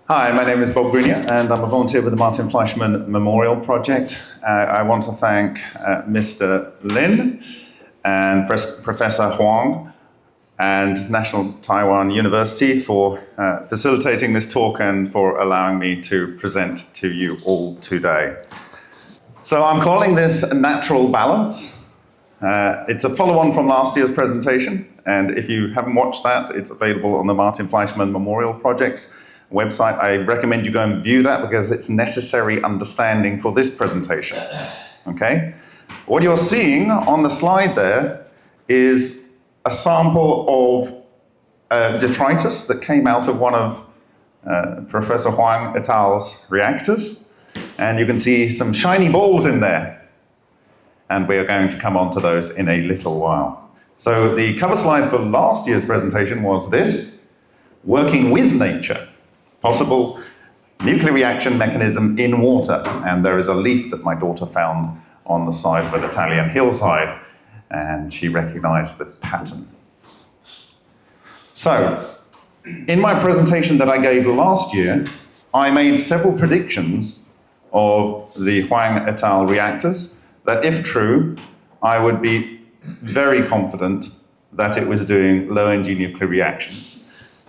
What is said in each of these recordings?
Hi, my name is Bob Grunier, and I'm a volunteer with the Martin Fleischmann Memorial Project. I want to thank Mr. Lin and Professor Huang and National Taiwan University for facilitating this talk and for allowing me to present to you all today. So I'm calling this Natural Balance. It's a follow-on from last year's presentation, and if you haven't watched that, it's available on the Martin Fleischmann Memorial Project's website. I recommend you go and view that because it's necessary understanding for this presentation. Okay? What you're seeing on the slide there is a sample of detritus that came out of one of Professor Huang et al.'s reactors. And you can see some shiny balls in there. And we are going to come on to those in a little while. So the cover slide for last year's presentation was this: working with nature. Possible nuclear reaction mechanism in water. And there is a leaf that my daughter found on the side of an Italian hillside, and she recognized the pattern. So, in my presentation that I gave last year, I made several predictions of the Huang et al. Reactors that, if true, I would be very confident that it was doing low-energy nuclear reactions.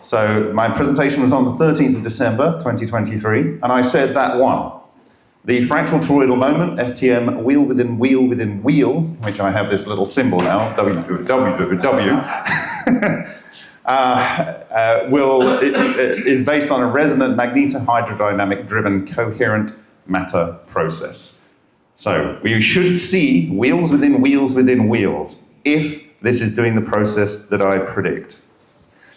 So my presentation was on the 13th of December, 2023, and I said that one, the fractal toroidal moment, FTM, wheel within wheel within wheel, which I have this little symbol now, is based on a resonant magnetohydrodynamic driven coherent matter process. So we should see wheels within wheels within wheels if this is doing the process that I predict.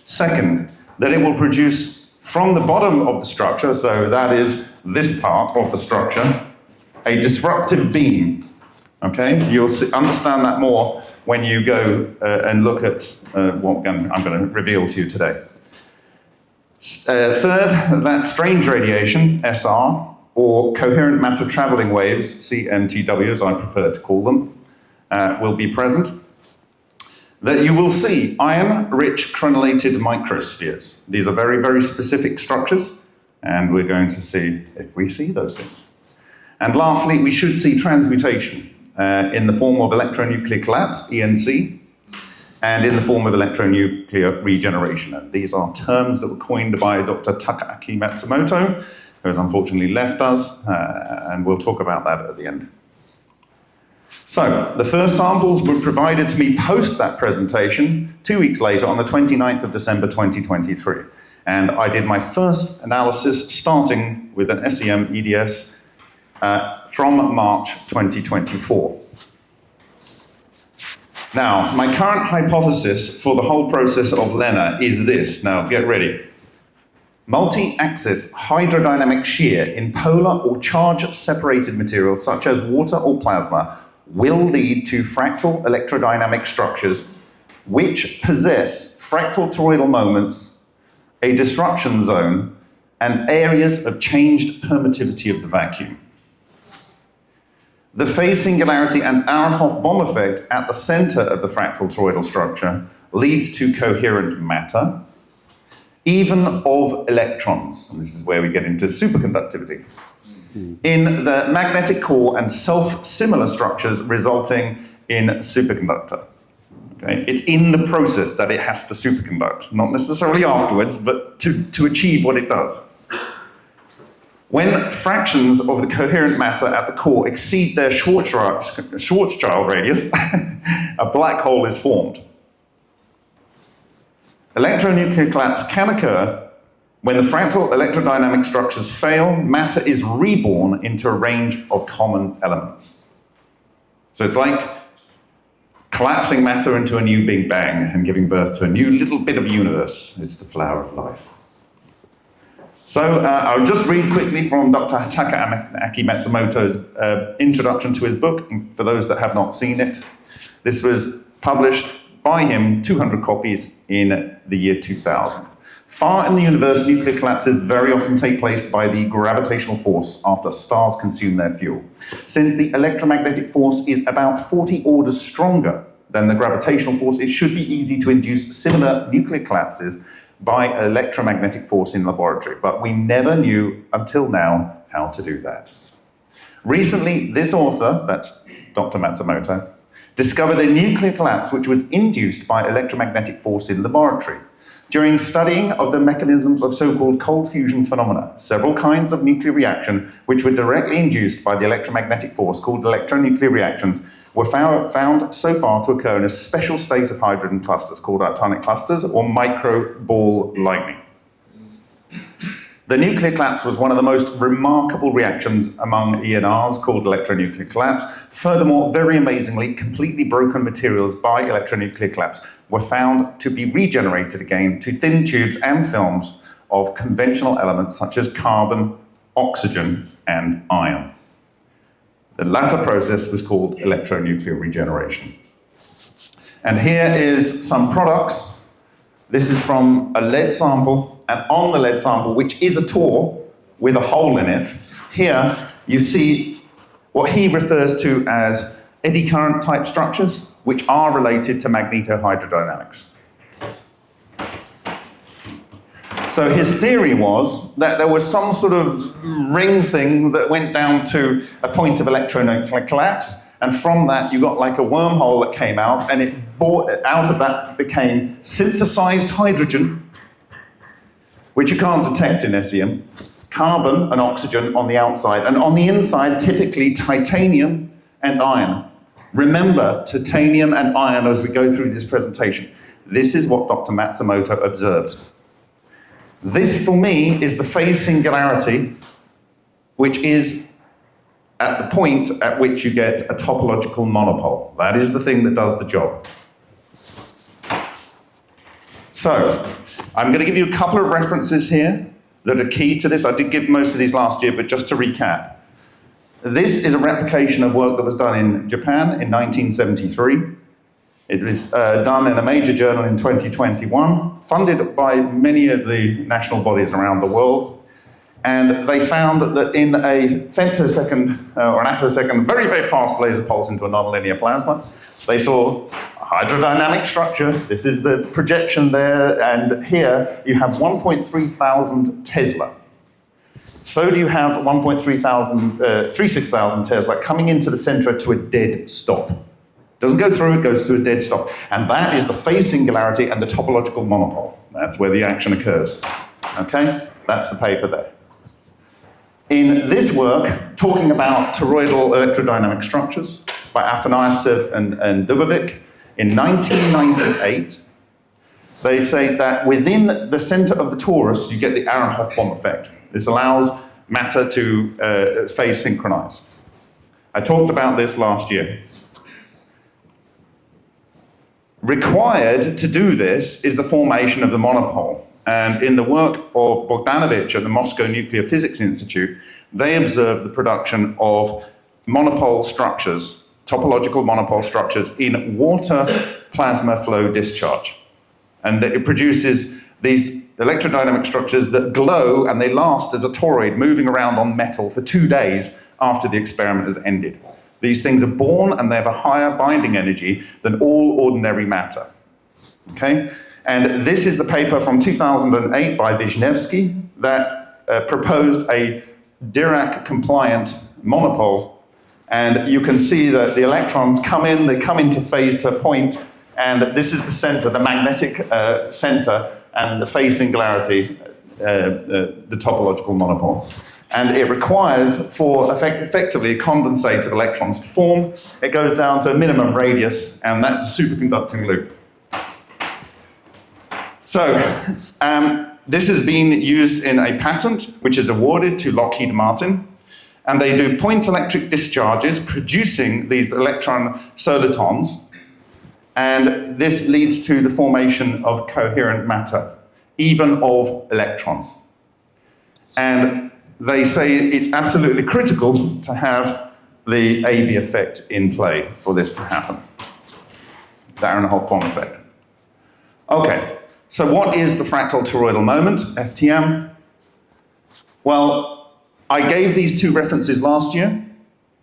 Second, that it will produce from the bottom of the structure, so that is this part of the structure, a disruptive beam. Okay, you'll understand that more when you go and look at what I'm going to reveal to you today. Third, that strange radiation, SR, or coherent matter traveling waves, CMTW as I prefer to call them, will be present. That you will see iron-rich crenellated microspheres. These are very, very specific structures, and we're going to see if we see those things. And lastly, we should see transmutation in the form of electronuclear collapse, ENC, and in the form of electronuclear regeneration. And these are terms that were coined by Dr. Takaaki Matsumoto, who has unfortunately left us, and we'll talk about that at the end. So, the first samples were provided to me post that presentation 2 weeks later on the 29th of December 2023. And I did my first analysis starting with an SEM EDS from March 2024. Now, my current hypothesis for the whole process of LENA is this. Now, get ready. Multi-axis hydrodynamic shear in polar or charge-separated materials such as water or plasma will lead to fractal electrodynamic structures which possess fractal toroidal moments, a disruption zone, and areas of changed permittivity of the vacuum. The phase singularity and Aharonov bomb effect at the center of the fractal toroidal structure leads to coherent matter, even of electrons, and this is where we get into superconductivity, in the magnetic core and self-similar structures resulting in superconductor. Okay? It's in the process that it has to superconduct, not necessarily afterwards, but to achieve what it does. When fractions of the coherent matter at the core exceed their Schwarzschild radius, a black hole is formed. Electronuclear collapse can occur when the fractal electrodynamic structures fail. Matter is reborn into a range of common elements. So it's like collapsing matter into a new Big Bang and giving birth to a new little bit of universe. It's the flower of life. So I'll just read quickly from Dr. Takaaki Matsumoto's introduction to his book, for those that have not seen it. This was published by him, 200 copies, in the year 2000. Far in the universe, nuclear collapses very often take place by the gravitational force after stars consume their fuel. Since the electromagnetic force is about 40 orders stronger than the gravitational force, it should be easy to induce similar nuclear collapses by electromagnetic force in laboratory, but we never knew until now how to do that. Recently, this author, that's Dr. Matsumoto, discovered a nuclear collapse which was induced by electromagnetic force in laboratory. During studying of the mechanisms of so-called cold fusion phenomena, several kinds of nuclear reaction which were directly induced by the electromagnetic force called electronuclear reactions were found so far to occur in a special state of hydrogen clusters called actinic clusters or micro-ball lightning. The nuclear collapse was one of the most remarkable reactions among ENRs called electronuclear collapse. Furthermore, very amazingly, completely broken materials by electronuclear collapse were found to be regenerated again to thin tubes and films of conventional elements such as carbon, oxygen, and iron. The latter process was called electronuclear regeneration. And here is some products. This is from a lead sample. And on the lead sample, which is a tor with a hole in it, here you see what he refers to as eddy current type structures, which are related to magnetohydrodynamics. So his theory was that there was some sort of ring thing that went down to a point of electronuclear collapse, and from that you got like a wormhole that came out, and out of that became synthesized hydrogen, which you can't detect in SEM, carbon and oxygen on the outside, and on the inside, typically titanium and iron. Remember, titanium and iron as we go through this presentation. This is what Dr. Matsumoto observed. This, for me, is the phase singularity, which is at the point at which you get a topological monopole. That is the thing that does the job. So, I'm going to give you a couple of references here that are key to this. I did give most of these last year, but just to recap. This is a replication of work that was done in Japan in 1973. It was done in a major journal in 2021, funded by many of the national bodies around the world. And they found that in a femtosecond, or an attosecond, very, very fast laser pulse into a nonlinear plasma, they saw hydrodynamic structure. This is the projection there, and here you have 1.3 thousand Tesla. So do you have 36,000 Tesla coming into the center to a dead stop. Doesn't go through, it goes to a dead stop. And that is the phase singularity and the topological monopole. That's where the action occurs. Okay? That's the paper there. In this work, talking about toroidal electrodynamic structures by Afanasyev and Dubovik, in 1998, they say that within the center of the torus, you get the Aharonov-Bohm effect. This allows matter to phase synchronize. I talked about this last year. Required to do this is the formation of the monopole. And in the work of Bogdanovich at the Moscow Nuclear Physics Institute, they observed the production of monopole structures, topological monopole structures in water plasma flow discharge. And it produces these electrodynamic structures that glow and they last as a toroid moving around on metal for 2 days after the experiment has ended. These things are born and they have a higher binding energy than all ordinary matter. Okay? And this is the paper from 2008 by Wisniewski that proposed a Dirac-compliant monopole. And you can see that the electrons come in, they come into phase to a point, and this is the center, the magnetic center, and the phase singularity, the topological monopole. And it requires, for effectively a condensate of electrons to form, it goes down to a minimum radius, and that's a superconducting loop. So, this has been used in a patent, which is awarded to Lockheed Martin, and they do point electric discharges producing these electron solitons, and this leads to the formation of coherent matter, even of electrons. And they say it's absolutely critical to have the AB effect in play for this to happen. The Aharonov-Bohm effect. Okay, so what is the fractal toroidal moment, FTM? Well, I gave these two references last year,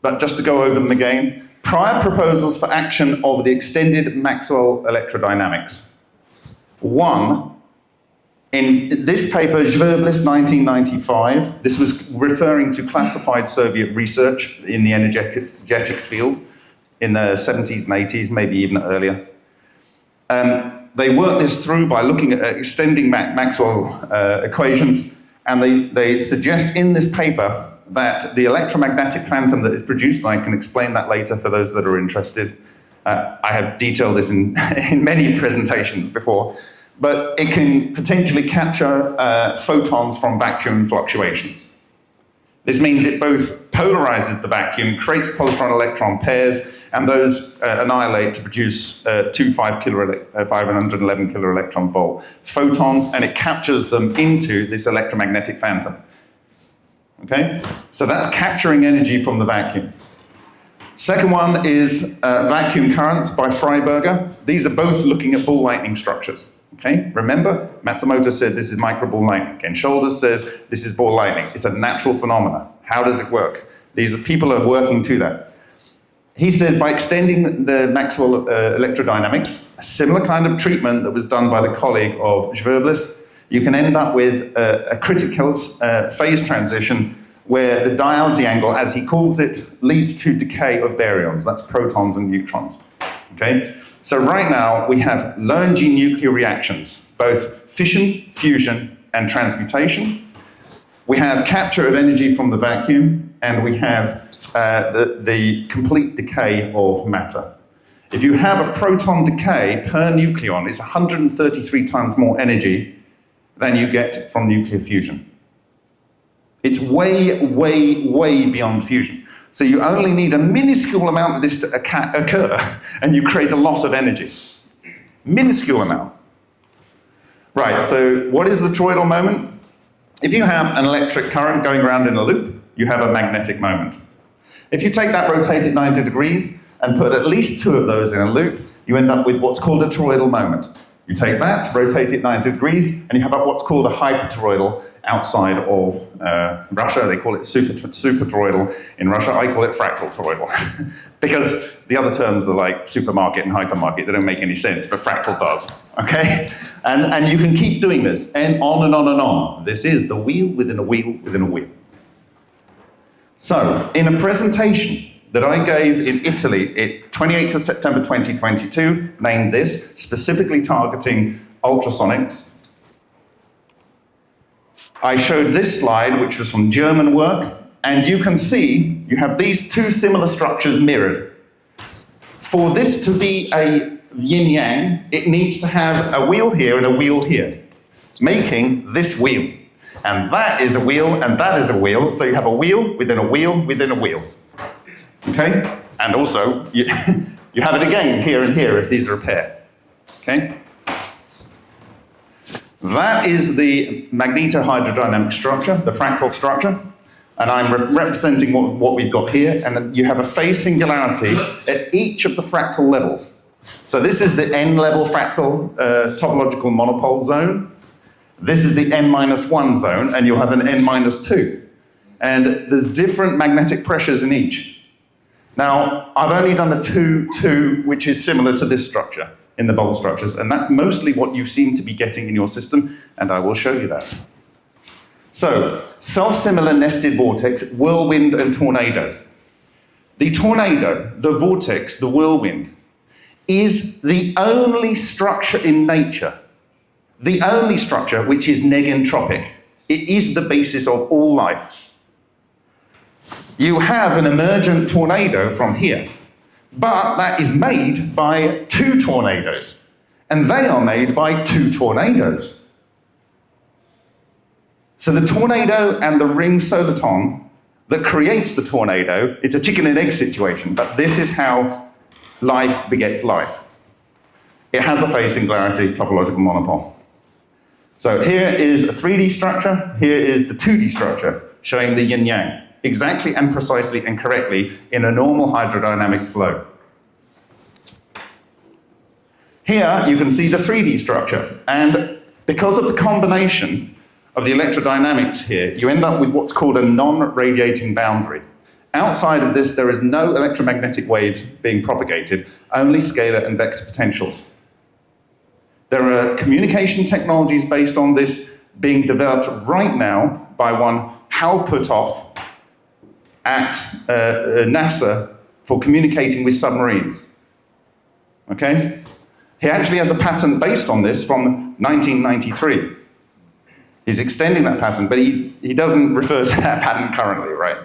but just to go over them again, prior proposals for action of the extended Maxwell electrodynamics. One, In this paper, Schwerblis, 1995, this was referring to classified Soviet research in the energetics field in the 70s and 80s, maybe even earlier. They worked this through by looking at extending Maxwell equations, and they suggest in this paper that the electromagnetic phantom that is produced, and I can explain that later for those that are interested. I have detailed this in many presentations before, but it can potentially capture photons from vacuum fluctuations. This means it both polarizes the vacuum, creates positron-electron pairs, and those annihilate to produce 511 kiloelectron volt photons, and it captures them into this electromagnetic phantom. Okay? So that's capturing energy from the vacuum. Second one is vacuum currents by Freiberger. These are both looking at ball lightning structures. Okay? Remember, Matsumoto said this is micro ball lightning. Ken Shoulders says this is ball lightning. It's a natural phenomenon. How does it work? People are working to that. He says by extending the Maxwell electrodynamics, a similar kind of treatment that was done by the colleague of Schwerblis, you can end up with a critical phase transition where the diality angle, as he calls it, leads to decay of baryons. That's protons and neutrons. Okay? So right now, we have low-energy nuclear reactions, both fission, fusion, and transmutation. We have capture of energy from the vacuum, and we have the complete decay of matter. If you have a proton decay per nucleon, it's 133 times more energy than you get from nuclear fusion. It's way, way, way beyond fusion. So you only need a minuscule amount of this to occur, and you create a lot of energy. Minuscule amount. Right, so what is the toroidal moment? If you have an electric current going around in a loop, you have a magnetic moment. If you take that, rotate it 90 degrees, and put at least two of those in a loop, you end up with what's called a toroidal moment. You take that, rotate it 90 degrees, and you have what's called a hypertoroidal outside of Russia. They call it supertoroidal in Russia. I call it fractal toroidal because the other terms are like supermarket and hypermarket. They don't make any sense, but fractal does, okay? And you can keep doing this, and on and on and on. This is the wheel within a wheel within a wheel. So, in a presentation that I gave in Italy, 28th of September 2022, named this, specifically targeting ultrasonics, I showed this slide, which was from German work, and you can see you have these two similar structures mirrored. For this to be a yin-yang, it needs to have a wheel here and a wheel here, making this wheel. And that is a wheel, and that is a wheel, so you have a wheel within a wheel within a wheel. Okay? And also, you have it again here and here if these are a pair. Okay? That is the magnetohydrodynamic structure, the fractal structure, and I'm representing what we've got here, and you have a phase singularity at each of the fractal levels. So this is the n-level fractal topological monopole zone. This is the n-1 zone, and you'll have an n-2. And there's different magnetic pressures in each. Now, I've only done a 2-2, which is similar to this structure in the bold structures, and that's mostly what you seem to be getting in your system, and I will show you that. So, self-similar nested vortex, whirlwind and tornado. The tornado, the vortex, the whirlwind, is the only structure in nature, the only structure which is negentropic. It is the basis of all life. You have an emergent tornado from here, but that is made by two tornadoes, and they are made by two tornadoes. So the tornado and the ring soliton that creates the tornado is a chicken and egg situation, but this is how life begets life. It has a phase singularity topological monopole. So here is a 3D structure, here is the 2D structure, showing the yin-yang, exactly and precisely and correctly in a normal hydrodynamic flow. Here you can see the 3D structure, and because of the combination of the electrodynamics here, you end up with what's called a non-radiating boundary. Outside of this, there is no electromagnetic waves being propagated, only scalar and vector potentials. There are communication technologies based on this being developed right now by one Hal Puthoff at NASA for communicating with submarines. Okay? He actually has a patent based on this from 1993. He's extending that patent, but he doesn't refer to that patent currently, right?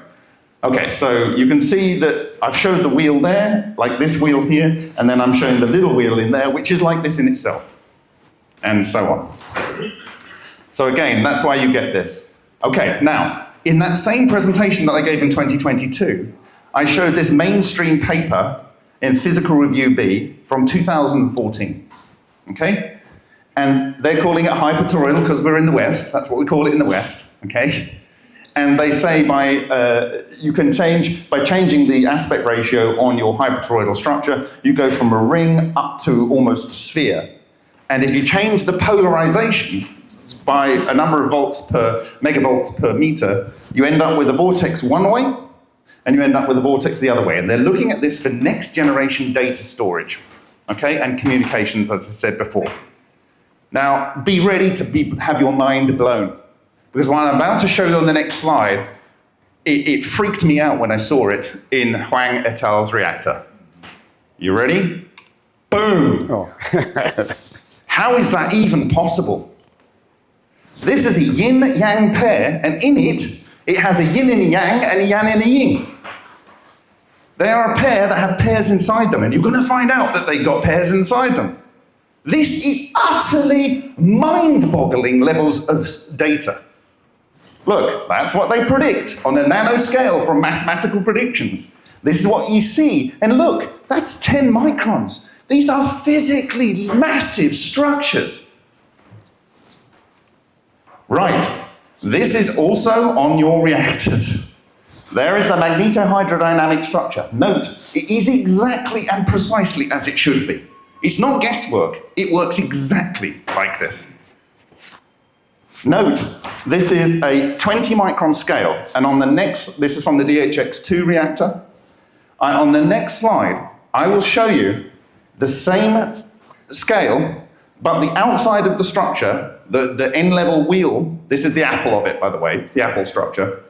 Okay, so you can see that I've showed the wheel there, like this wheel here, and then I'm showing the little wheel in there, which is like this in itself, and so on. So again, that's why you get this. Okay, now, in that same presentation that I gave in 2022, I showed this mainstream paper in Physical Review B from 2014, okay? And they're calling it hypertoroidal because we're in the West. That's what we call it in the West, okay? And they say you can change, by changing the aspect ratio on your hypertoroidal structure, you go from a ring up to almost a sphere. And if you change the polarization by a number of megavolts per meter, you end up with a vortex one way, and you end up with a vortex the other way. And they're looking at this for next generation data storage, okay, and communications, as I said before. Now, be ready to have your mind blown. Because what I'm about to show you on the next slide, it freaked me out when I saw it in Huang et al.'s reactor. You ready? Boom! Oh. How is that even possible? This is a yin-yang pair, and in it has a yin and a yang and a yang and a yin. They are a pair that have pairs inside them, and you're going to find out that they've got pairs inside them. This is utterly mind-boggling levels of data. Look, that's what they predict on a nanoscale from mathematical predictions. This is what you see. And look, that's 10 microns. These are physically massive structures. Right, this is also on your reactors. There is the magnetohydrodynamic structure. Note, it is exactly and precisely as it should be. It's not guesswork, it works exactly like this. Note, this is a 20 micron scale, and on the next, this is from the DHX2 reactor. On the next slide, I will show you the same scale, but the outside of the structure, the N-level wheel, this is the apple of it, by the way, it's the apple structure,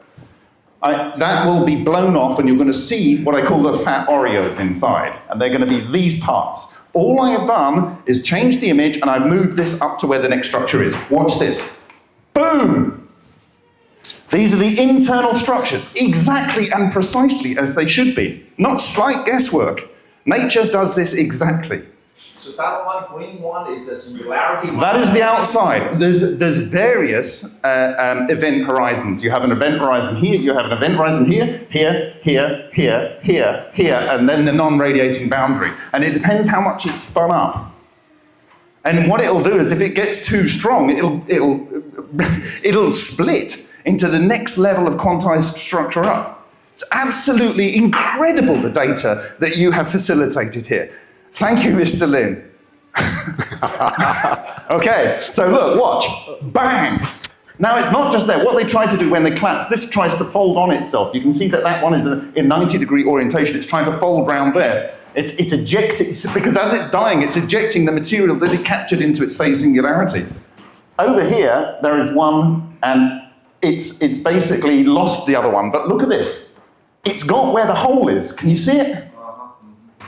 that will be blown off, and you're going to see what I call the fat Oreos inside, and they're going to be these parts. All I have done is change the image, and I've moved this up to where the next structure is. Watch this. Boom! These are the internal structures, exactly and precisely as they should be. Not slight guesswork. Nature does this exactly. So that one, green one, is the singularity one? That is the outside. There's various event horizons. You have an event horizon here, you have an event horizon here, here, here, here, here, here, and then the non-radiating boundary. And it depends how much it's spun up. And what it'll do is, if it gets too strong, it'll split into the next level of quantized structure up. It's absolutely incredible, the data that you have facilitated here. Thank you, Mr. Lin. Okay, so look, watch. Bang! Now it's not just there. What they tried to do when they collapse, this tries to fold on itself. You can see that that one is in 90-degree orientation. It's trying to fold round there. It's ejecting, because as it's dying, it's ejecting the material that it captured into its phase singularity. Over here, there is one, and it's basically lost the other one. But look at this. It's got where the hole is. Can you see it?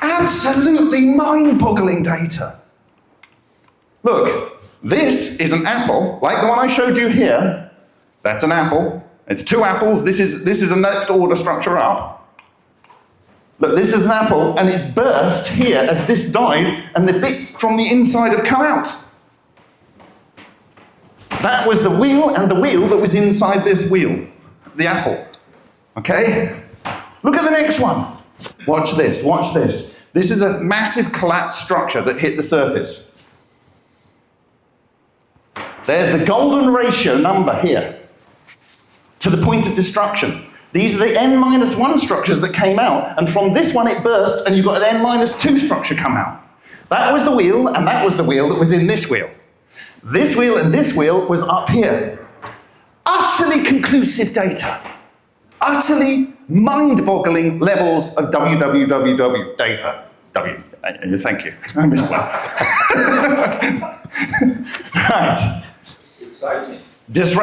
Absolutely mind-boggling data. Look, this is an apple, like the one I showed you here. That's an apple. It's two apples. This is a next order structure up. Look, this is an apple, and it's burst here as this died, and the bits from the inside have come out. That was the wheel, and the wheel that was inside this wheel, the apple. Okay? Look at the next one. Watch this, watch this. This is a massive collapsed structure that hit the surface. There's the golden ratio number here to the point of destruction. These are the N-1 structures that came out, and from this one it burst, and you've got an N-2 structure come out. That was the wheel, and that was the wheel that was in this wheel. This wheel and this wheel was up here. Utterly conclusive data. Utterly mind-boggling levels of www data. Thank you. I missed one. Right. Exciting. This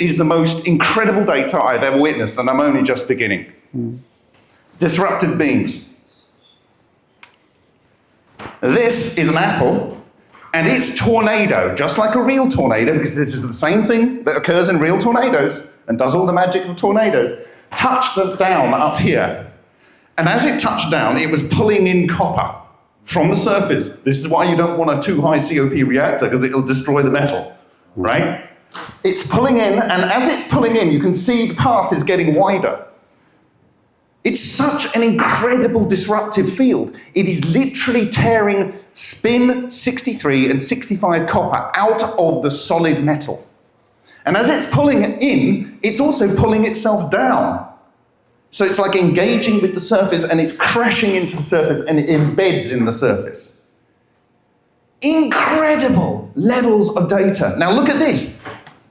is the most incredible data I've ever witnessed, and I'm only just beginning. Disruptive beams. This is an apple, and its tornado, just like a real tornado, because this is the same thing that occurs in real tornadoes and does all the magic of tornadoes, touched down up here. And as it touched down, it was pulling in copper from the surface. This is why you don't want a too high COP reactor, because it'll destroy the metal, right? It's pulling in, and as it's pulling in, you can see the path is getting wider. It's such an incredible disruptive field. It is literally tearing spin 63 and 65 copper out of the solid metal. And as it's pulling it in, it's also pulling itself down. So it's like engaging with the surface, and it's crashing into the surface, and it embeds in the surface. Incredible levels of data. Now look at this.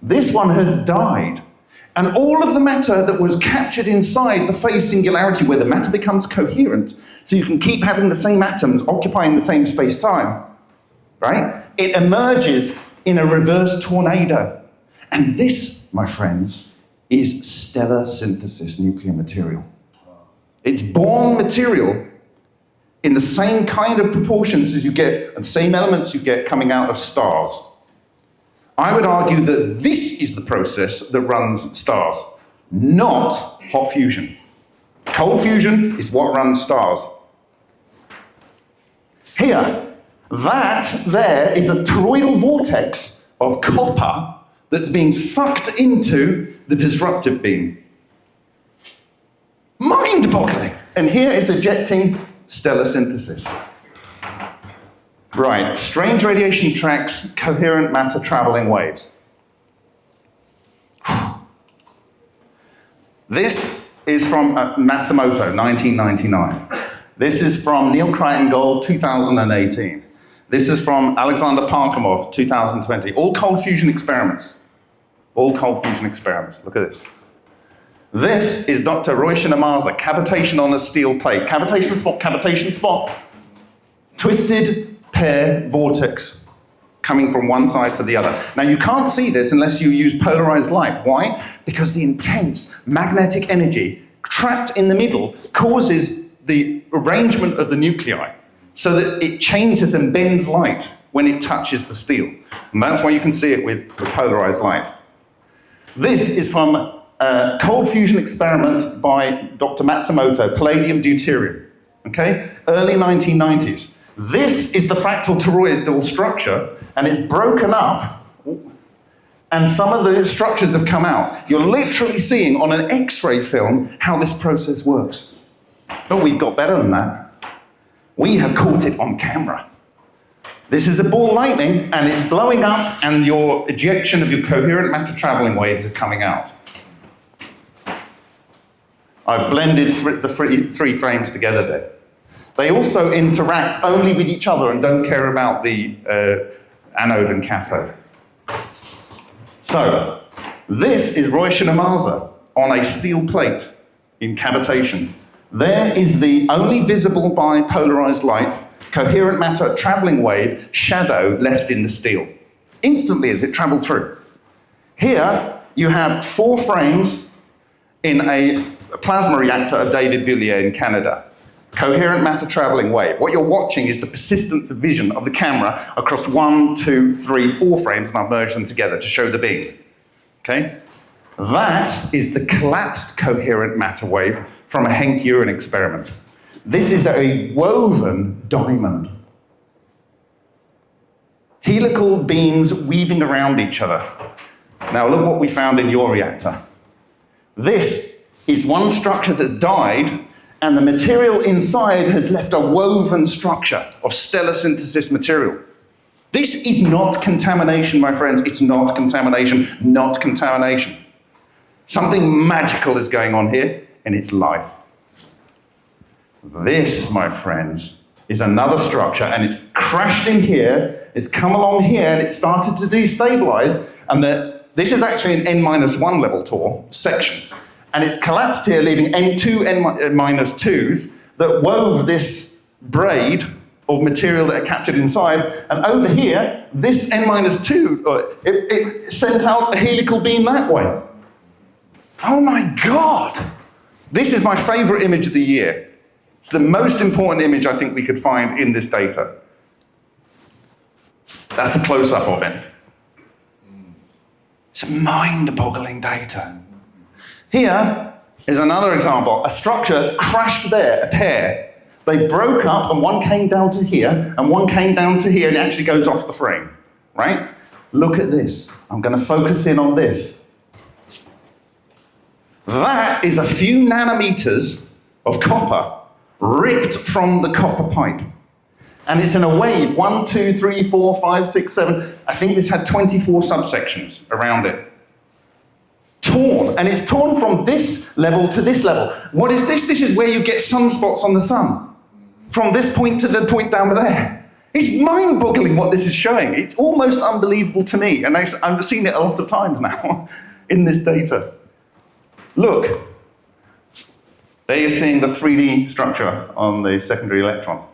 This one has died. And all of the matter that was captured inside the phase singularity, where the matter becomes coherent, so you can keep having the same atoms occupying the same space-time, right? It emerges in a reverse tornado. And this, my friends, is stellar synthesis nuclear material. It's born material in the same kind of proportions as you get, the same elements you get coming out of stars. I would argue that this is the process that runs stars, not hot fusion. Cold fusion is what runs stars. Here, that there is a toroidal vortex of copper that's being sucked into the disruptive beam. Mind-boggling. And here is ejecting stellar synthesis. Right, strange radiation tracks coherent matter traveling waves. This is from Matsumoto, 1999. This is from Neil Crichton Gold, 2018. This is from Alexander Parkhomov, 2020. All cold fusion experiments. All cold fusion experiments. Look at this. This is Dr. Roy Shinamaza, cavitation on a steel plate. Cavitation spot. Twisted pair vortex coming from one side to the other. Now you can't see this unless you use polarized light. Why? Because the intense magnetic energy trapped in the middle causes the arrangement of the nuclei so that it changes and bends light when it touches the steel. And that's why you can see it with polarized light. This is from a cold fusion experiment by Dr. Matsumoto, palladium deuterium, okay? Early 1990s. This is the fractal toroidal structure, and it's broken up, and some of the structures have come out. You're literally seeing on an X-ray film how this process works. But we've got better than that. We have caught it on camera. This is a ball lightning, and it's blowing up, and your ejection of your coherent matter traveling waves is coming out. I've blended the three frames together there. They also interact only with each other and don't care about the anode and cathode. So, this is Roy Shinamaza on a steel plate in cavitation. There is the only visible by polarized light, coherent matter traveling wave, shadow left in the steel, instantly as it traveled through. Here, you have 4 frames in a plasma reactor of David Bullier in Canada. Coherent matter traveling wave. What you're watching is the persistence of vision of the camera across 1, 2, 3, 4 frames, and I've merged them together to show the beam. Okay? That is the collapsed coherent matter wave from a Henk-Uren experiment. This is a woven diamond. Helical beams weaving around each other. Now look what we found in your reactor. This is one structure that died, and the material inside has left a woven structure of stellar synthesis material. This is not contamination, my friends. It's not contamination, not contamination. Something magical is going on here, and it's life. This, my friends, is another structure, and it's crashed in here, it's come along here, and it started to destabilize, and this is actually an N-1 level TOR section. And it's collapsed here, leaving N2, N-2s that wove this braid of material that are captured inside. And over here, this N-2, it sent out a helical beam that way. Oh my God! This is my favorite image of the year. It's the most important image I think we could find in this data. That's a close-up of it. It's mind-boggling data. Here is another example. A structure crashed there, a pair. They broke up and one came down to here and one came down to here and it actually goes off the frame, right? Look at this. I'm going to focus in on this. That is a few nanometers of copper ripped from the copper pipe. And it's in a wave, 1, 2, 3, 4, 5, 6, 7. I think this had 24 subsections around it. Torn, and it's torn from this level to this level. What is this? This is where you get sunspots on the sun. From this point to the point down there. It's mind-boggling what this is showing. It's almost unbelievable to me, and I've seen it a lot of times now in this data. Look, there you're seeing the 3D structure on the secondary electron.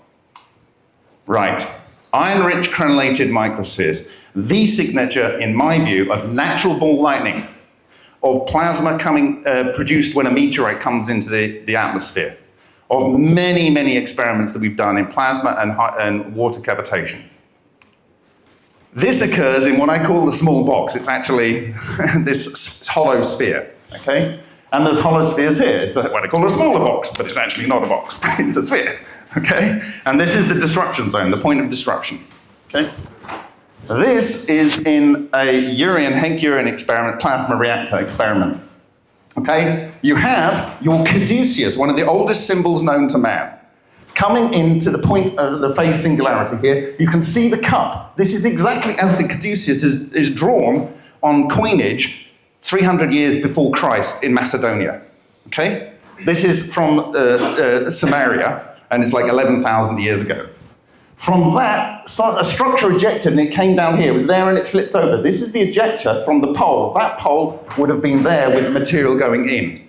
Right, iron-rich crenellated microspheres. The signature, in my view, of natural ball lightning, of plasma produced when a meteorite comes into the atmosphere, of many, many experiments that we've done in plasma and water cavitation. This occurs in what I call the small box. It's actually this hollow sphere, okay? And there's hollow spheres here. It's what I call a smaller box, but it's actually not a box. It's a sphere, okay? And this is the disruption zone, the point of disruption, okay? This is in a Henk-Urine experiment, plasma reactor experiment. Okay? You have your caduceus, one of the oldest symbols known to man, coming into the point of the phase singularity here. You can see the cup. This is exactly as the caduceus is drawn on coinage 300 years before Christ in Macedonia. Okay? This is from Samaria, and it's like 11,000 years ago. From that, a structure ejected and it came down here. It was there and it flipped over. This is the ejector from the pole. That pole would have been there with the material going in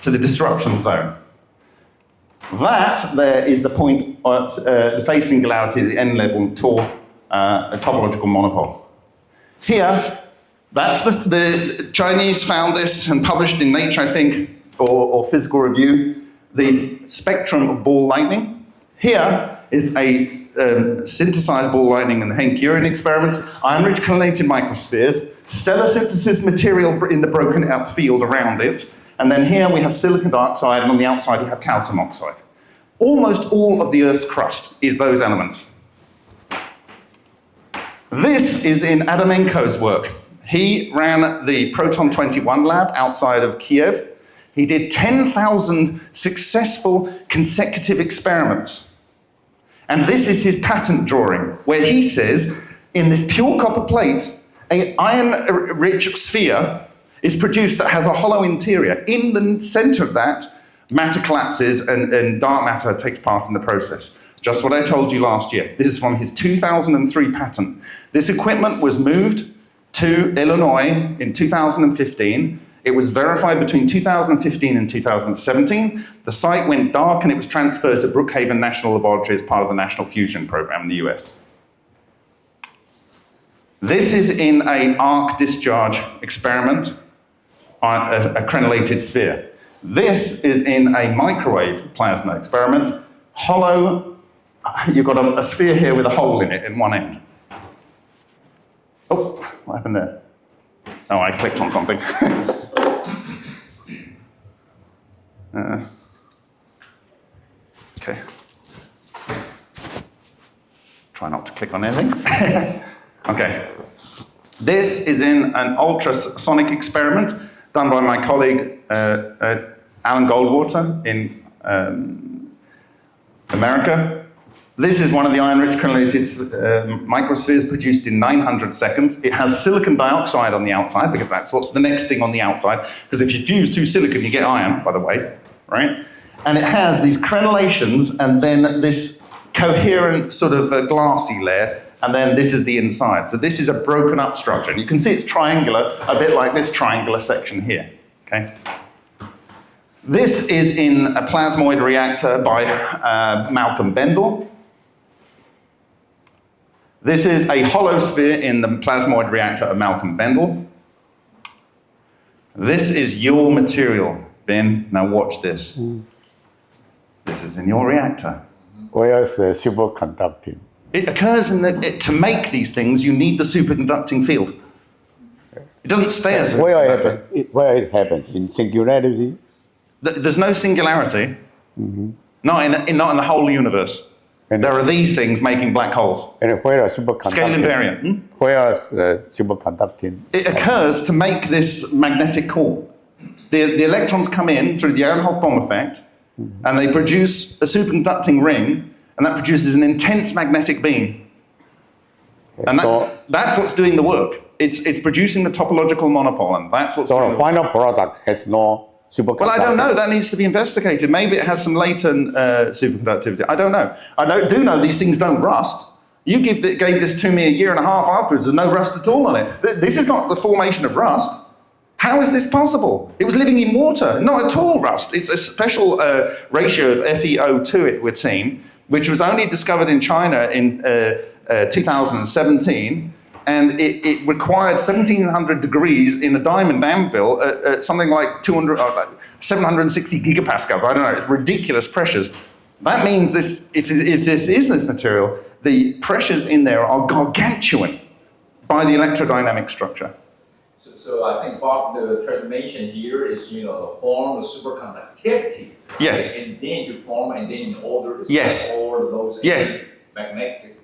to the disruption zone. That there is the point, the phase singularity, the N level a topological monopole. Here, that's the Chinese found this and published in Nature, I think, or Physical Review, the spectrum of ball lightning. Here is a synthesized ball lightning in the Henk-Urine experiments, iron-rich crenellated microspheres, stellar synthesis material in the broken up field around it, and then here we have silicon dioxide, and on the outside you have calcium oxide. Almost all of the Earth's crust is those elements. This is in Adamenko's work. He ran the Proton 21 lab outside of Kiev. He did 10,000 successful consecutive experiments. And this is his patent drawing, where he says, in this pure copper plate, an iron-rich sphere is produced that has a hollow interior. In the center of that, matter collapses and dark matter takes part in the process. Just what I told you last year. This is from his 2003 patent. This equipment was moved to Illinois in 2015. It was verified between 2015 and 2017. The site went dark and it was transferred to Brookhaven National Laboratory as part of the National Fusion Program in the US. This is in an arc discharge experiment on a crenellated sphere. This is in a microwave plasma experiment. Hollow, you've got a sphere here with a hole in it in one end. Oh, what happened there? Oh, I clicked on something. Okay. Try not to click on anything. Okay. This is in an ultrasonic experiment done by my colleague Alan Goldwater in America. This is one of the iron-rich crenellated microspheres produced in 900 seconds. It has silicon dioxide on the outside, because that's what's the next thing on the outside. Because if you fuse two silicon, you get iron, by the way, right? And it has these crenellations, and then this coherent sort of glassy layer, and then this is the inside. So this is a broken up structure. And you can see it's triangular, a bit like this triangular section here, okay? This is in a plasmoid reactor by Malcolm Bendel. This is a hollow sphere in the plasmoid reactor of Malcolm Bendel. This is your material, Ben. Now watch this. This is in your reactor. Where's the superconducting? It occurs to make these things, you need the superconducting field. It doesn't stay as a superconductor. Where it happens? In singularity? There's no singularity. Not in the whole universe. And there are these things making black holes. And where are superconducting? Scale invariant. Where is superconducting? It occurs to make this magnetic core. The electrons come in through the Ehrenhof-Bohm effect, and they produce a superconducting ring, and that produces an intense magnetic beam. And that's what's doing the work. It's producing the topological monopole, and that's what's doing the work. So the final product has no superconducting. Well, I don't know. That needs to be investigated. Maybe it has some latent superconductivity. I don't know. I do know these things don't rust. You gave this to me a year and a half afterwards. There's no rust at all on it. This is not the formation of rust. How is this possible? It was living in water. Not at all rust. It's a special ratio of FeO to it, we've seen, which was only discovered in China in 2017. And it required 1700 degrees in a diamond anvil at something like 760 gigapascals. I don't know, it's ridiculous pressures. That means if this is this material, the pressures in there are gargantuan by the electrodynamic structure. So I think Bob, the transformation here is, the form of superconductivity. Yes. And then you form, and then in order to yes. all those magnetic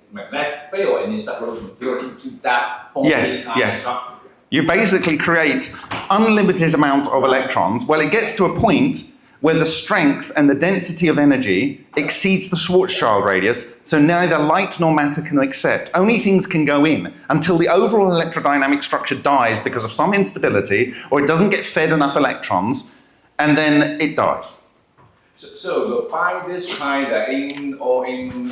field, and then separate material into that form. Yes. Structure. You basically create unlimited amount of electrons. Well, it gets to a point where the strength and the density of energy exceeds the Schwarzschild radius, so neither light nor matter can accept. Only things can go in until the overall electrodynamic structure dies because of some instability, or it doesn't get fed enough electrons, and then it dies. So by this kind of corresponding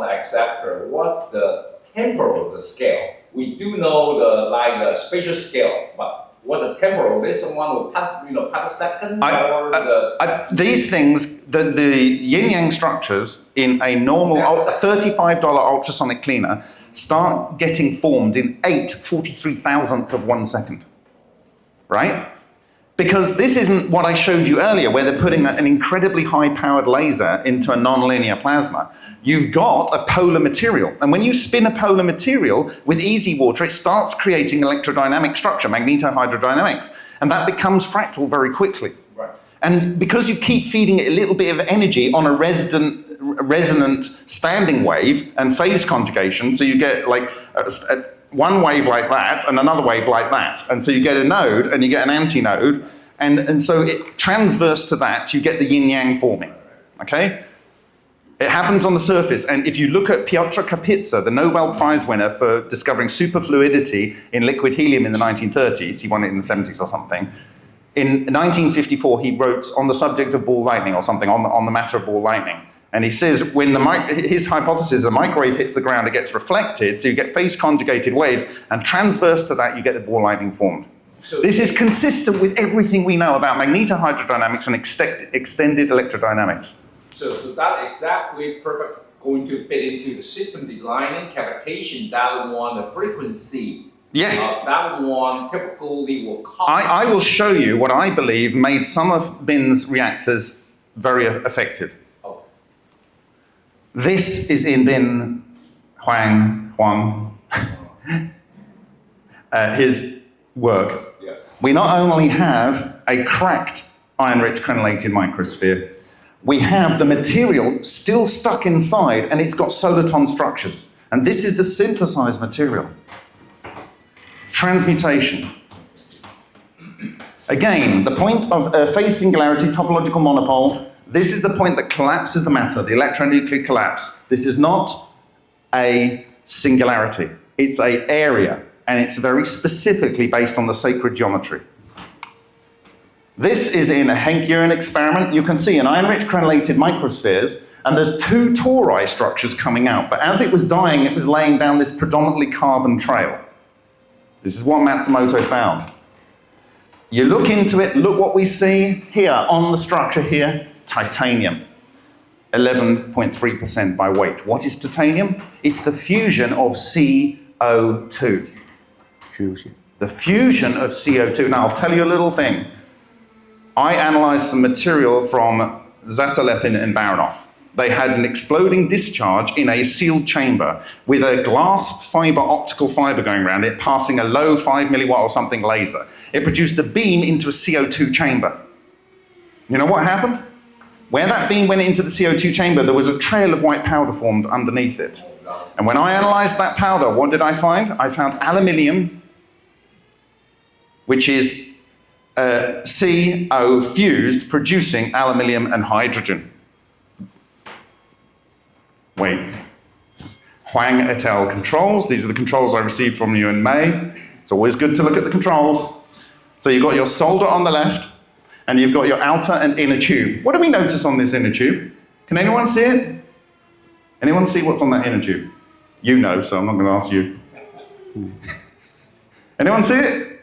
etc., what's the temporal scale? We do know the spatial scale, but what's the temporal? This one will picosecond these things, the yin-yang structures in a normal $35 ultrasonic cleaner start getting formed in 8 43,000ths of 1 second, right? Because this isn't what I showed you earlier, where they're putting an incredibly high-powered laser into a nonlinear plasma. You've got a polar material. And when you spin a polar material with easy water, it starts creating electrodynamic structure, magnetohydrodynamics. And that becomes fractal very quickly. Right. And because you keep feeding it a little bit of energy on a resonant standing wave and phase conjugation, so you get like one wave like that and another wave like that. And so you get a node and you get an antinode. And so it transverse to that, you get the yin-yang forming, okay? It happens on the surface. And if you look at Piotr Kapitsa, the Nobel Prize winner for discovering superfluidity in liquid helium in the 1930s, he won it in the 70s or something. In 1954, he wrote on the subject of ball lightning or something, on the matter of ball lightning. And he says when his hypothesis, a microwave hits the ground, it gets reflected, so you get phase conjugated waves, and transverse to that, you get the ball lightning formed. So this is consistent with everything we know about magnetohydrodynamics and extended electrodynamics. So that exactly perfect going to fit into the system design and cavitation, that one, the frequency. Yes. That one typically will cost. I will show you what I believe made some of Bin's reactors very effective. This is in Bin Huang, his work. Yeah. We not only have a cracked iron-rich crenellated microsphere, we have the material still stuck inside and it's got soliton structures. And this is the synthesized material. Transmutation. Again, the point of phase singularity, topological monopole. This is the point that collapses the matter, the electronuclear collapse. This is not a singularity. It's an area, and it's very specifically based on the sacred geometry. This is in a Henk-Uren experiment. You can see an iron-rich crenellated microspheres, and there's 2 tori structures coming out. But as it was dying, it was laying down this predominantly carbon trail. This is what Matsumoto found. You look into it, look what we see here on the structure here. Titanium. 11.3% by weight. What is titanium? It's the fusion of CO2. Fusion. The fusion of CO2. Now, I'll tell you a little thing. I analyzed some material from Zatalepin and Baranov. They had an exploding discharge in a sealed chamber with a glass fiber, optical fiber going around it, passing a low 5 milliwatt or something laser. It produced a beam into a CO2 chamber. You know what happened? Where that beam went into the CO2 chamber, there was a trail of white powder formed underneath it. And when I analyzed that powder, what did I find? I found aluminium, which is CO fused, producing aluminium and hydrogen. Wait. Huang et al. Controls. These are the controls I received from you in May. It's always good to look at the controls. So you've got your solder on the left, and you've got your outer and inner tube. What do we notice on this inner tube? Can anyone see it? Anyone see what's on that inner tube? You know, so I'm not going to ask you. Anyone see it?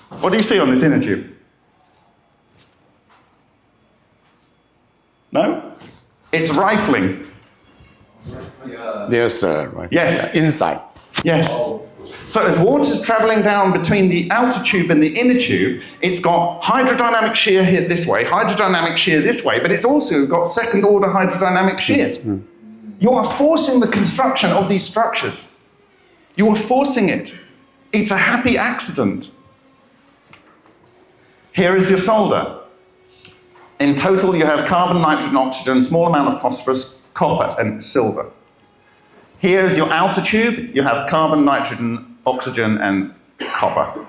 What do you see on this inner tube? No? It's rifling. There's right. Yes. Inside. Yes. So as water's traveling down between the outer tube and the inner tube, it's got hydrodynamic shear here this way, hydrodynamic shear this way, but it's also got second order hydrodynamic shear. You are forcing the construction of these structures. You are forcing it. It's a happy accident. Here is your solder. In total, you have carbon, nitrogen, oxygen, small amount of phosphorus, copper, and silver. Here is your outer tube. You have carbon, nitrogen, oxygen, and copper.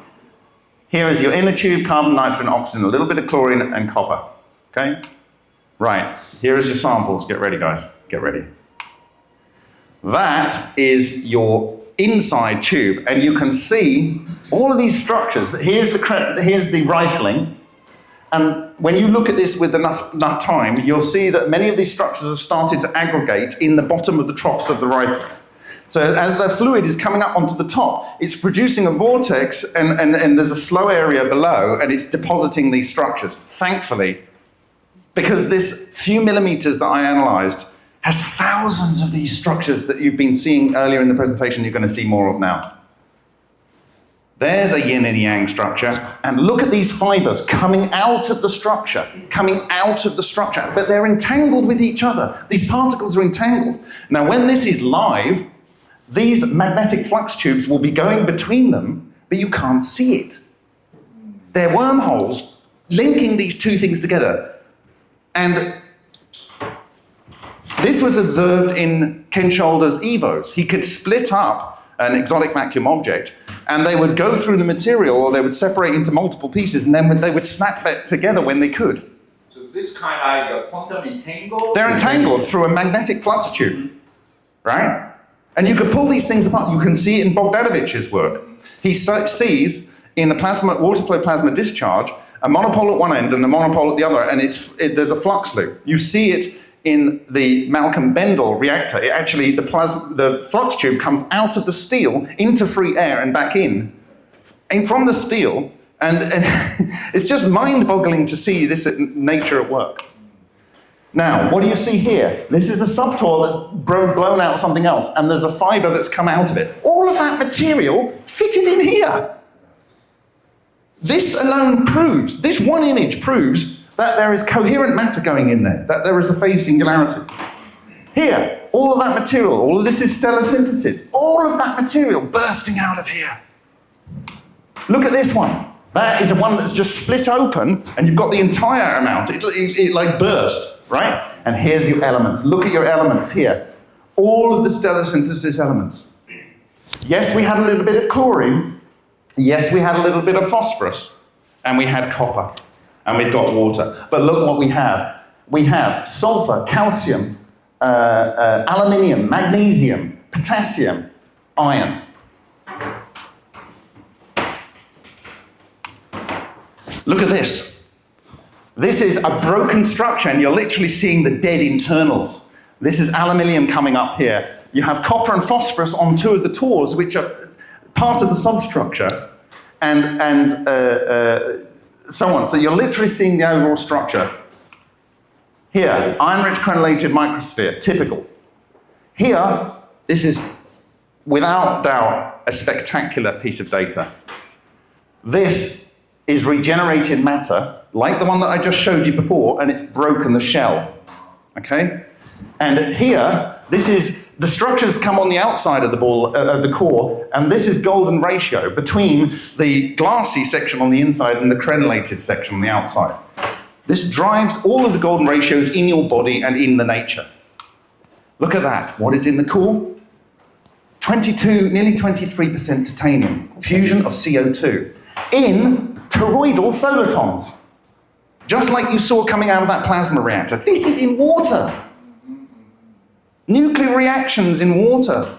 Here is your inner tube, carbon, nitrogen, oxygen, a little bit of chlorine, and copper. Okay? Right. Here is your samples. Get ready, guys. Get ready. That is your inside tube, and you can see all of these structures. Here's the rifling. And when you look at this with enough time, you'll see that many of these structures have started to aggregate in the bottom of the troughs of the rifling. So as the fluid is coming up onto the top, it's producing a vortex, and there's a slow area below, and it's depositing these structures. Thankfully, because this few millimeters that I analyzed has thousands of these structures that you've been seeing earlier in the presentation, you're going to see more of now. There's a yin and yang structure, and look at these fibers coming out of the structure, but they're entangled with each other. These particles are entangled. Now, when this is live, these magnetic flux tubes will be going between them, but you can't see it. They're wormholes linking these two things together. And this was observed in Ken Shoulder's EVOs. He could split up an exotic vacuum object, and they would go through the material, or they would separate into multiple pieces, and then they would snap it together when they could. So this kind of quantum entangled? They're entangled through a magnetic flux tube, right? And you could pull these things apart. You can see it in Bogdanovich's work. He sees in the water flow plasma discharge a monopole at one end and a monopole at the other, and there's a flux loop. You see it in the Malcolm Bendel reactor. It actually, the flux tube comes out of the steel into free air and back in from the steel, and it's just mind-boggling to see this nature at work. Now, what do you see here? This is a subtool that's blown out of something else, and there's a fiber that's come out of it. All of that material fitted in here. This alone proves, this one image proves that there is coherent matter going in there, that there is a phase singularity. Here, all of that material, all of this is stellar synthesis, all of that material bursting out of here. Look at this one. That is the one that's just split open, and you've got the entire amount. It like burst, right? And here's your elements. Look at your elements here. All of the stellar synthesis elements. Yes, we had a little bit of chlorine. Yes, we had a little bit of phosphorus. And we had copper. And we've got water. But look what we have. We have sulfur, calcium, aluminium, magnesium, potassium, iron. Look at this. This is a broken structure, and you're literally seeing the dead internals. This is aluminium coming up here. You have copper and phosphorus on two of the tores, which are part of the substructure, and so on. So you're literally seeing the overall structure. Here, iron-rich crenellated microsphere, typical. Here, this is without doubt a spectacular piece of data. This is regenerated matter, like the one that I just showed you before, and it's broken the shell, okay? And here, this is, the structures come on the outside of the ball, of the core, and this is golden ratio between the glassy section on the inside and the crenellated section on the outside. This drives all of the golden ratios in your body and in the nature. Look at that. What is in the core? 22, nearly 23% titanium, fusion of CO2 in toroidal solitons. Just like you saw coming out of that plasma reactor. This is in water. Nuclear reactions in water.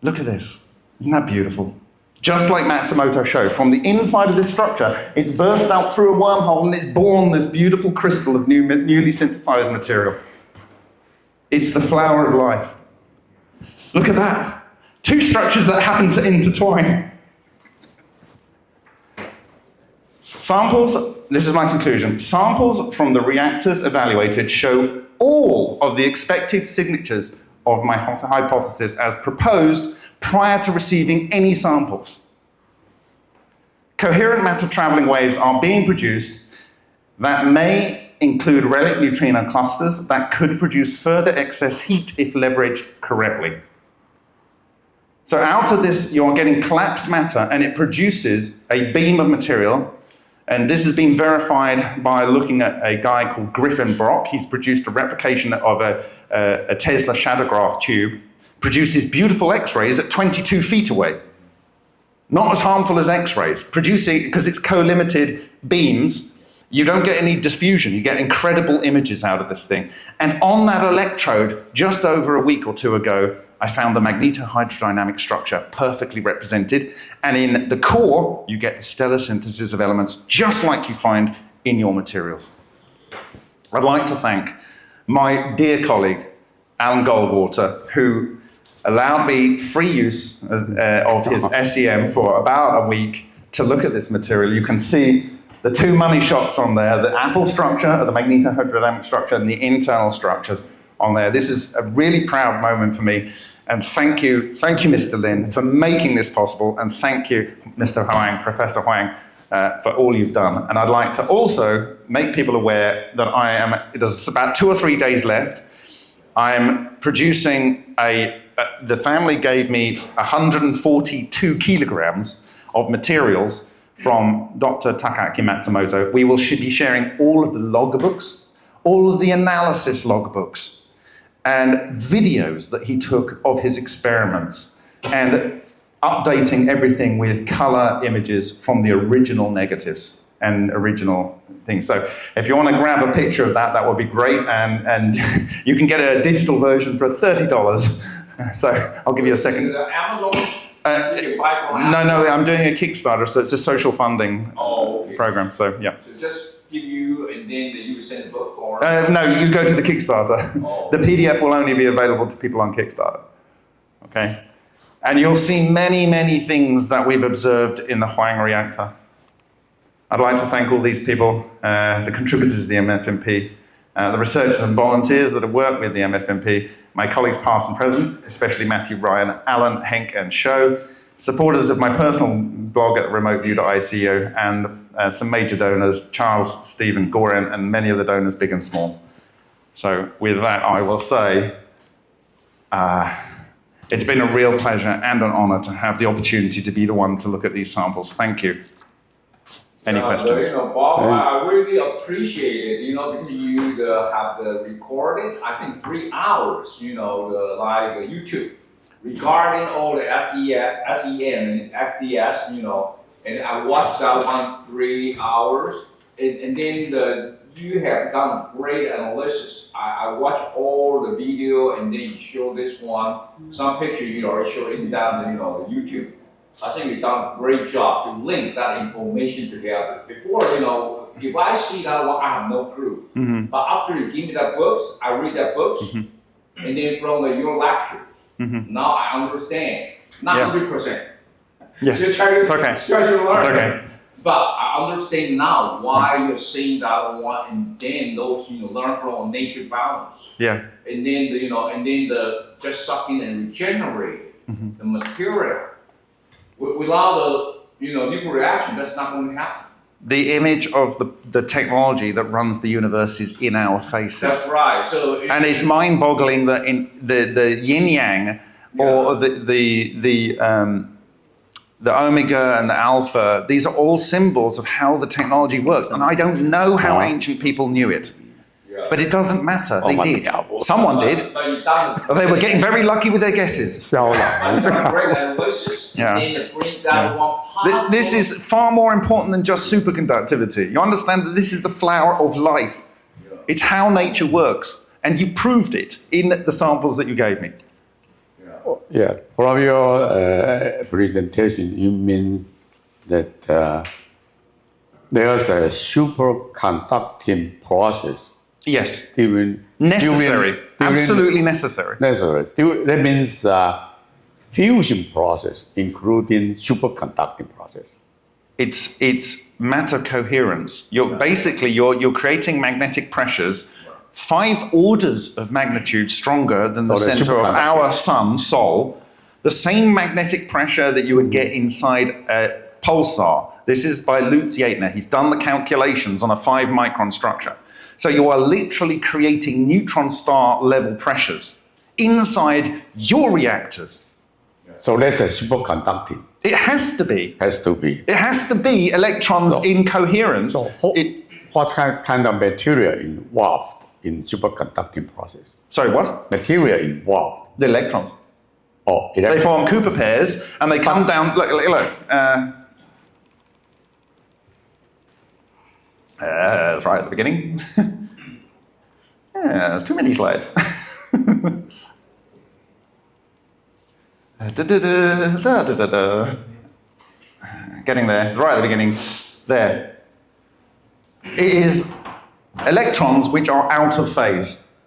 Look at this. Isn't that beautiful? Just like Matsumoto showed, from the inside of this structure, it's burst out through a wormhole and it's born this beautiful crystal of newly synthesized material. It's the flower of life. Look at that. Two structures that happen to intertwine. Samples, this is my conclusion, samples from the reactors evaluated show all of the expected signatures of my hypothesis as proposed prior to receiving any samples. Coherent matter traveling waves are being produced that may include relic neutrino clusters that could produce further excess heat if leveraged correctly. So out of this, you're getting collapsed matter, and it produces a beam of material. And this has been verified by looking at a guy called Griffin Brock. He's produced a replication of a Tesla shadowgraph tube, produces beautiful X-rays at 22 feet away. Not as harmful as X-rays, producing, because it's co-limited beams, you don't get any diffusion, you get incredible images out of this thing. And on that electrode, just over a week or two ago, I found the magnetohydrodynamic structure perfectly represented. And in the core, you get the stellar synthesis of elements just like you find in your materials. I'd like to thank my dear colleague, Alan Goldwater, who allowed me free use of his SEM for about a week to look at this material. You can see the two money shots on there, the apple structure, the magnetohydrodynamic structure, and the internal structures on there. This is a really proud moment for me. And thank you, Mr. Lin, for making this possible. And thank you, Mr. Huang, Professor Huang, for all you've done. And I'd like to also make people aware that there's about 2 or 3 days left. I'm producing the family gave me 142 kilograms of materials from Dr. Takaaki Matsumoto. We will be sharing all of the logbooks, all of the analysis logbooks, and videos that he took of his experiments, and updating everything with color images from the original negatives and original things. So if you want to grab a picture of that, that would be great, and you can get a digital version for $30. So I'll give you a second. Is it Amazon? You can buy from Amazon? No, I'm doing a Kickstarter, so it's a social funding program, so yeah. So just give you, and then you send the book, or? No, you go to the Kickstarter. Oh. The PDF will only be available to people on Kickstarter, okay? And you'll see many, many things that we've observed in the Huang reactor. I'd like to thank all these people, the contributors to the MFMP, the researchers and volunteers that have worked with the MFMP, my colleagues past and present, especially Matthew, Ryan, Alan, Henk, and Sho, supporters of my personal blog at remoteview.ico, and some major donors, Charles, Stephen, Goran, and many of the donors, big and small. So with that, I will say, it's been a real pleasure and an honor to have the opportunity to be the one to look at these samples. Thank you. Any questions? Bob, I really appreciate it, because you have the recording, I think 3 hours, like YouTube, regarding all the SEM and FDS, and I watched that one 3 hours, and then you have done great analysis. I watched all the video, and then you show this one, some pictures you already showed in that, the YouTube. I think you've done a great job to link that information together. Before, if I see that one, I have no clue. Mm-hmm. But after you give me that books, I read that books, Mm-hmm. and then from your lecture, Mm-hmm. now I understand. Not 100%. Yeah. Just try to It's okay. try to learn. It's okay. But I understand now why you're saying that one, and then those learn from nature balance, Yeah. and then the just suck in and regenerate the material. Without the nuclear reaction, that's not going to happen. The image of the technology that runs the universe is in our faces. That's right. So And it's mind-boggling that in the yin yang, or the omega and the alpha, these are all symbols of how the technology works. And I don't know how ancient people knew it, but it doesn't matter. They did. Someone did. But you done They were getting very lucky with their guesses. 笑了。 great analysis, Yeah. and then bring that one possible. This is far more important than just superconductivity. You understand that this is the flower of life. It's how nature works. And you proved it in the samples that you gave me. Yeah, from your presentation, you mean that there's a superconducting process Yes. during Necessary. Absolutely necessary. necessary. That means fusion process, including superconducting process. It's matter coherence. You're creating magnetic pressures 5 orders of magnitude stronger than the So the center of superconducting. our sun, Sol. The same magnetic pressure that you would get inside a pulsar. This is by Lutz Yeatner. He's done the calculations on a 5-micron structure. So you are literally creating neutron star level pressures inside your reactors. So that's a superconducting. It has to be. Has to be. It has to be electrons in coherence. So It- what kind of material involved in superconducting process? sorry, what? Material involved. The electrons. Oh, They form Cooper pairs and they come down. Look. That's right at the beginning. Yeah, there's too many slides. Getting there, right at the beginning. There. It is electrons which are out of phase.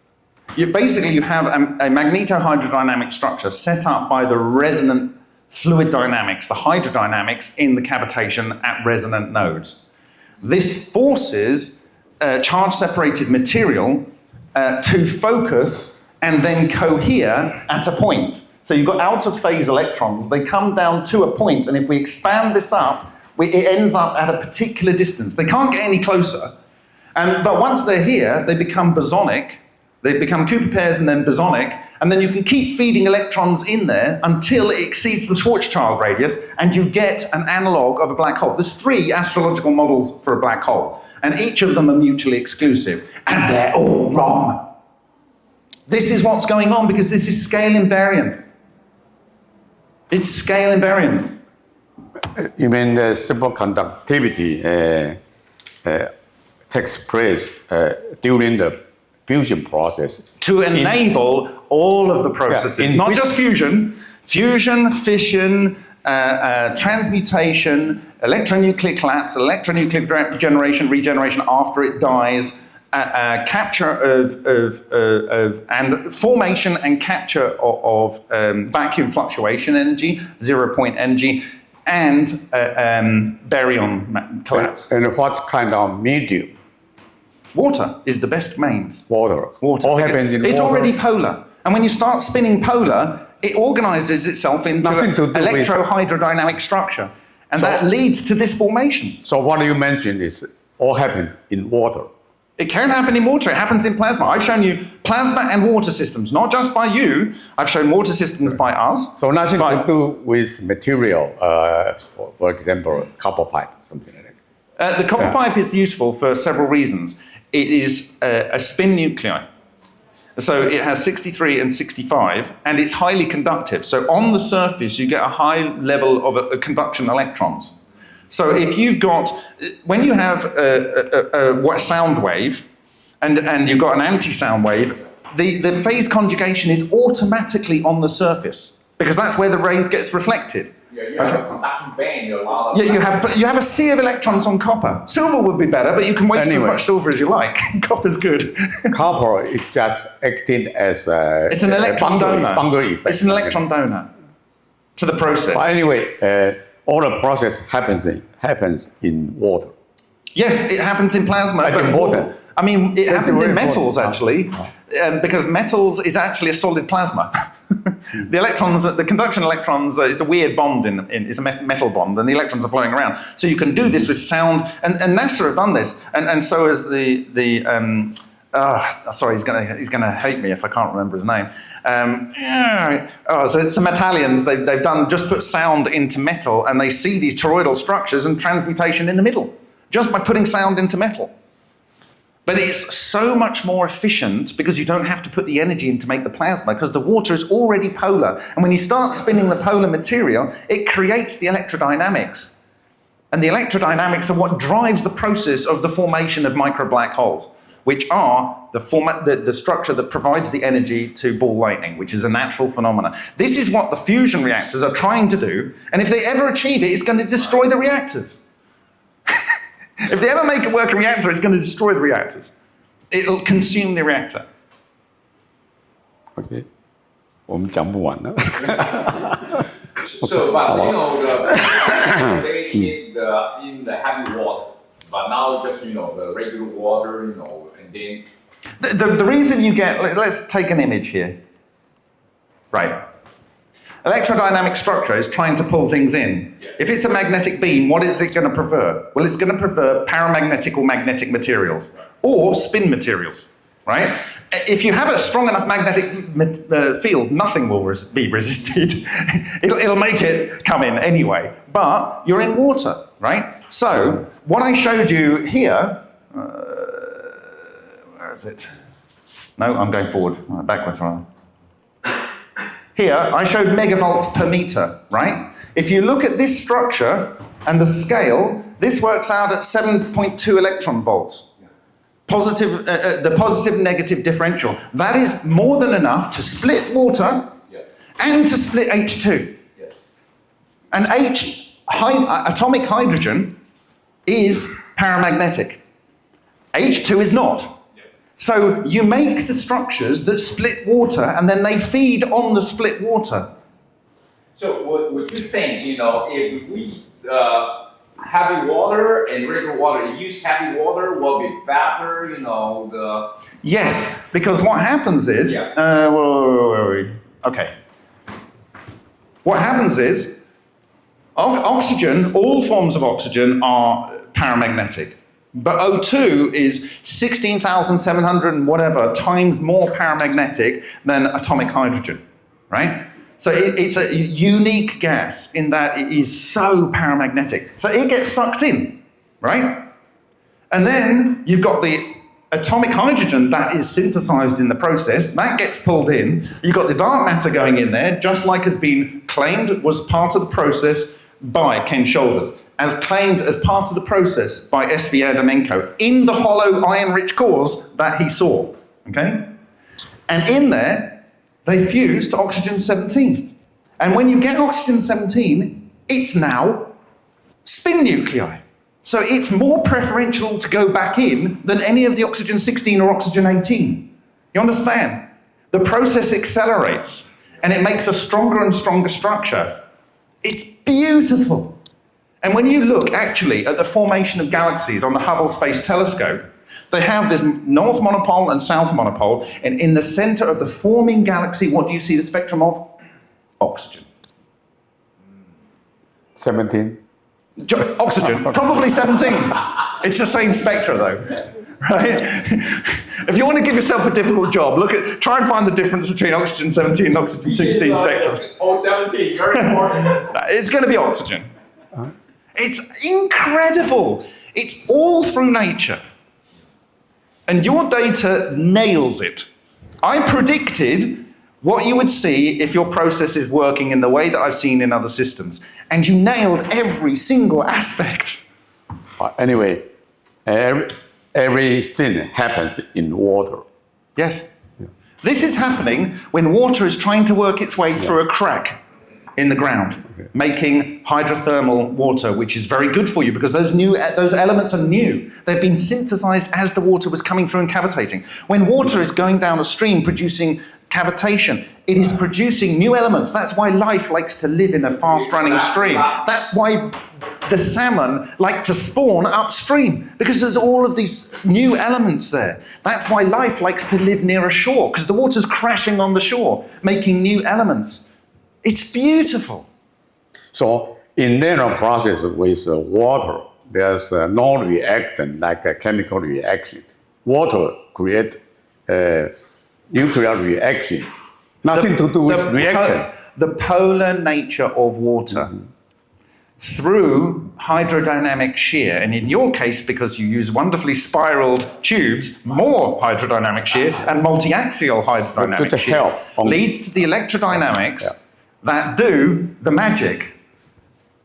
You have a magnetohydrodynamic structure set up by the resonant fluid dynamics, the hydrodynamics in the cavitation at resonant nodes. This forces charge-separated material to focus and then cohere at a point. So you've got out-of-phase electrons. They come down to a point, and if we expand this up, it ends up at a particular distance. They can't get any closer. But once they're here, they become bosonic. They become Cooper pairs and then bosonic, and then you can keep feeding electrons in there until it exceeds the Schwarzschild radius, and you get an analog of a black hole. There's 3 astrological models for a black hole, and each of them are mutually exclusive, and they're all wrong. This is what's going on because this is scale invariant. It's scale invariant. You mean the superconductivity takes place during the fusion process. To enable all of the processes, in not which- just fusion, fission, transmutation, electronuclear collapse, electronuclear generation, regeneration after it dies, capture and formation and capture of vacuum fluctuation energy, 0-point energy, and baryon collapse. And what kind of medium? Water is the best mains. Water. Water. All happens in It's water. already polar. And when you start spinning polar, it organizes itself into Nothing an to do with- electrohydrodynamic structure. And that leads to this formation. So what you mentioned is all happens in water. It can happen in water. It happens in plasma. I've shown you plasma and water systems, not just by you. I've shown water systems by us. So nothing by- to do with material, for example, copper pipe, something like that. The copper pipe is useful for several reasons. It is a spin nuclei. So it has 63 and 65, and it's highly conductive. So on the surface, you get a high level of conduction electrons. So if you've got, when you have a sound wave, and you've got an anti-sound wave, the phase conjugation is automatically on the surface, because that's where the wave gets reflected. Yeah, you have a conduction band, a lot of. Yeah, you have a sea of electrons on copper. Silver would be better, but you can waste as Anyway. much silver as you like. Copper's good. Copper is just acting as a It's an electron donor. boundary effect. It's an electron donor to the process. But anyway, all the process happens in water. Yes, it happens in plasma. Like but in water. I mean, it That's happens very in metals, important. actually, because metals is actually a solid plasma. The electrons, the conduction electrons, it's a weird bond, it's a metal bond, and the electrons are flowing around. So you can do this with sound, and NASA have done this, and so has sorry, he's gonna hate me if I can't remember his name. So it's some Italians, they've done, just put sound into metal, and they see these toroidal structures and transmutation in the middle, just by putting sound into metal. But it's so much more efficient because you don't have to put the energy in to make the plasma, because the water is already polar. And when you start spinning the polar material, it creates the electrodynamics. And the electrodynamics are what drives the process of the formation of micro black holes, which are the structure that provides the energy to ball lightning, which is a natural phenomenon. This is what the fusion reactors are trying to do. And if they ever achieve it, it's going to destroy the reactors. If they ever make a working reactor, it's going to destroy the reactors. It'll consume the reactor. OK，我们讲不完了。 So, but they in the heavy water, but now just the regular water, and then. The reason you get, let's take an image here. Right. Electrodynamic structure is trying to pull things in. Yes. If it's a magnetic beam, what is it going to prefer? Well, it's going to prefer paramagnetic or magnetic materials, or spin materials, right? If you have a strong enough magnetic field, nothing will be resisted. it'll make it come in anyway, but you're in water, right? So what I showed you here, where is it? No, I'm going forward, backwards rather. Here, I showed megavolts per meter, right? If you look at this structure and the scale, this works out at 7.2 electron volts. Positive, the positive-negative differential. That is more than enough to split water and to split H2. And atomic hydrogen is paramagnetic. H2 is not. So you make the structures that split water, and then they feed on the split water. So would you think, if we heavy water and regular water, use heavy water will be better, Yes, because what happens is, okay. What happens is, oxygen, all forms of oxygen are paramagnetic. But O2 is 16,700 and whatever times more paramagnetic than atomic hydrogen, right? So it's a unique gas in that it is so paramagnetic. So it gets sucked in, right? And then you've got the atomic hydrogen that is synthesized in the process, that gets pulled in. You've got the dark matter going in there, just like has been claimed was part of the process by Ken Shoulders, as claimed as part of the process by S.V. Adamenko in the hollow iron-rich cores that he saw, okay? And in there, they fuse to oxygen-17. And when you get oxygen-17, it's now spin nuclei. So it's more preferential to go back in than any of the oxygen-16 or oxygen-18. You understand? The process accelerates, and it makes a stronger and stronger structure. It's beautiful. And when you look actually at the formation of galaxies on the Hubble Space Telescope, they have this north monopole and south monopole, and in the center of the forming galaxy, what do you see the spectrum of? Oxygen. 17. Oxygen, probably 17. It's the same spectra though, right? If you want to give yourself a difficult job, try and find the difference between oxygen 17 and oxygen 16 spectrum. Oh, 17, very important. It's going to be oxygen. It's incredible. It's all through nature. And your data nails it. I predicted what you would see if your process is working in the way that I've seen in other systems. And you nailed every single aspect. Anyway, everything happens in water. Yes. Yeah. This is happening when water is trying to work its way through a crack in the ground, making hydrothermal water, which is very good for you because those elements are new. They've been synthesized as the water was coming through and cavitating. When water is going down a stream producing cavitation. It is producing new elements. That's why life likes to live in a fast-running stream. That's why the salmon like to spawn upstream, because there's all of these new elements there. That's why life likes to live near a shore, because the water's crashing on the shore, making new elements. It's beautiful. So in nano process with water, there's no reactant like a chemical reaction. Water create nuclear reaction. Nothing to do with reaction. The polar nature of water through hydrodynamic shear, and in your case, because you use wonderfully spiraled tubes, more hydrodynamic shear and multi-axial hydrodynamic shear leads to the electrodynamics that do the magic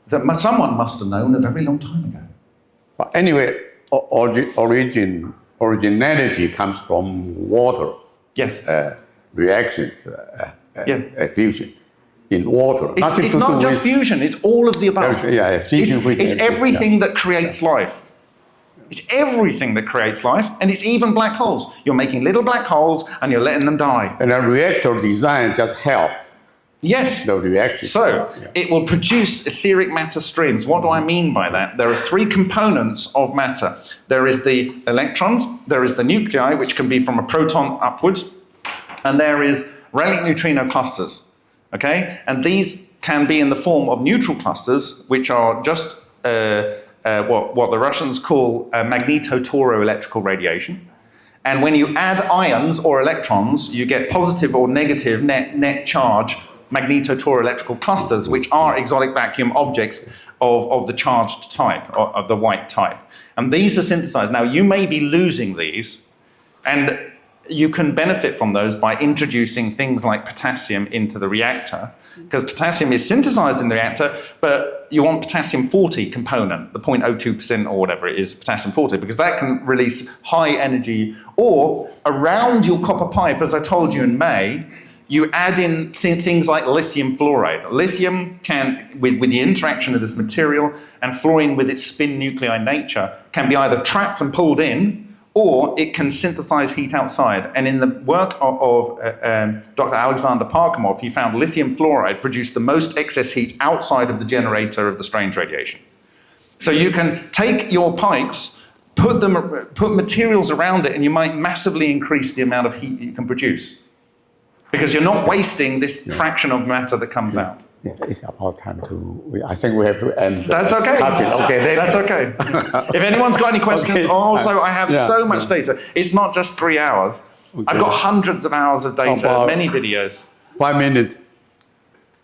that someone must have known a very long time ago. But anyway, originality comes from water. Yes. Reactions, fusion in water. It's not just fusion, it's all of the above. It's everything that creates life. It's everything that creates life, and it's even black holes. You're making little black holes and you're letting them die. And a reactor design just help. Yes. The reaction. So it will produce etheric matter streams. What do I mean by that? There are three components of matter. There is the electrons, there is the nuclei, which can be from a proton upwards, and there is relic neutrino clusters. Okay? And these can be in the form of neutral clusters, which are just what the Russians call magnetotoroelectrical radiation. And when you add ions or electrons, you get positive or negative net charge magnetotoroelectrical clusters, which are exotic vacuum objects of the charged type, of the white type. And these are synthesized. Now, you may be losing these, and you can benefit from those by introducing things like potassium into the reactor, because potassium is synthesized in the reactor, but you want potassium-40 component, the 0.02% or whatever it is, potassium-40, because that can release high energy. Or around your copper pipe, as I told you in May, you add in things like lithium fluoride. Lithium can, with the interaction of this material, and fluorine with its spin nuclei nature, can be either trapped and pulled in, or it can synthesize heat outside. And in the work of Dr. Alexander Parkhomov, he found lithium fluoride produced the most excess heat outside of the generator of the strange radiation. So you can take your pipes, put materials around it, and you might massively increase the amount of heat you can produce, because you're not wasting this fraction of matter that comes out. Yeah, it's about time to. I think we have to end. That's okay. Okay, that's okay. If anyone's got any questions, also I have so much data. It's not just 3 hours. Okay. I've got hundreds of hours of data, many videos. 5 minutes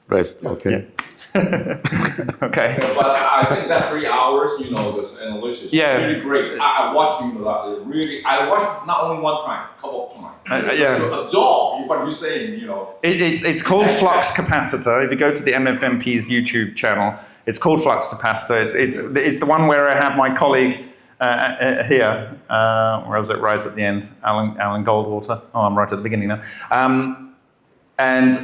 rest. Okay. Okay. But I think that 3 hours, the analysis is really great. I watched you a lot. I watched not only one time, a couple of times. To absorb what you're saying, It's called flux capacitor. If you go to the MFMP's YouTube channel, it's called flux capacitor. It's the one where I have my colleague here. Where is it? Right at the end, Alan Goldwater. Oh, I'm right at the beginning now. And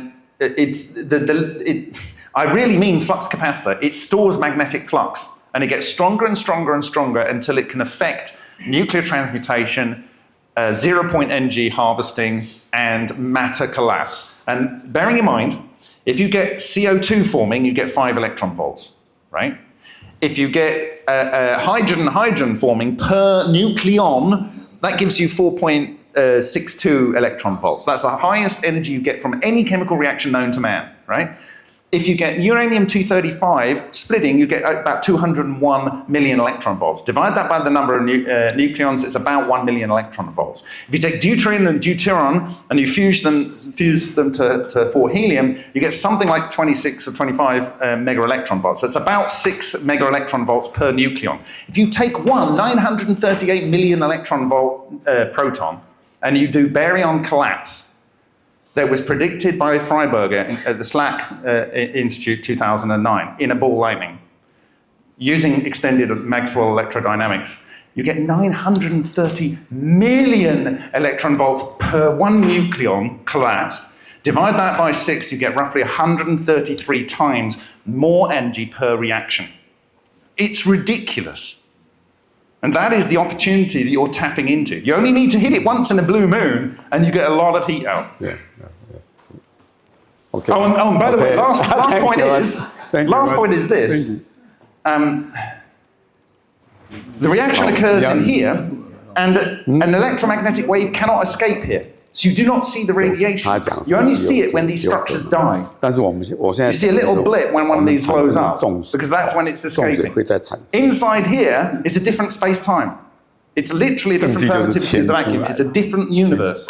I really mean flux capacitor. It stores magnetic flux, and it gets stronger and stronger and stronger until it can affect nuclear transmutation, zero-point NG harvesting, and matter collapse. And bearing in mind, if you get CO2 forming, you get 5 electron volts, right? If you get hydrogen forming per nucleon, that gives you 4.62 electron volts. That's the highest energy you get from any chemical reaction known to man, right? If you get uranium-235 splitting, you get about 201 million electron volts. Divide that by the number of nucleons, it's about 1 million electron volts. If you take deuterium and deuteron and you fuse them to 4 helium, you get something like 26 or 25 mega electron volts. That's about 6 mega electron volts per nucleon. If you take one 938 million electron volt proton and you do baryon collapse, that was predicted by Freiberger at the SLAC Institute 2009 in a ball lightning, using extended Maxwell electrodynamics, you get 930 million electron volts per 1 nucleon collapsed. Divide that by 6, you get roughly 133 times more energy per reaction. It's ridiculous. And that is the opportunity that you're tapping into. You only need to hit it once in a blue moon, and you get a lot of heat out. Yeah. Okay. Oh, and by the way, Okay. last Thank point you. is, Thank you last very point much. is this. The reaction occurs in here, and an electromagnetic wave cannot escape here. So you do not see the radiation. 他讲 You only see it when these structures die. 但是我现在 You see a little blip when one of these blows up, 重视 because that's when it's 重视 escaping. 会在产生。 Inside here is a different space-time. It's literally a different 证据就是 permittivity of the vacuum. 潜出来。 It's a different universe.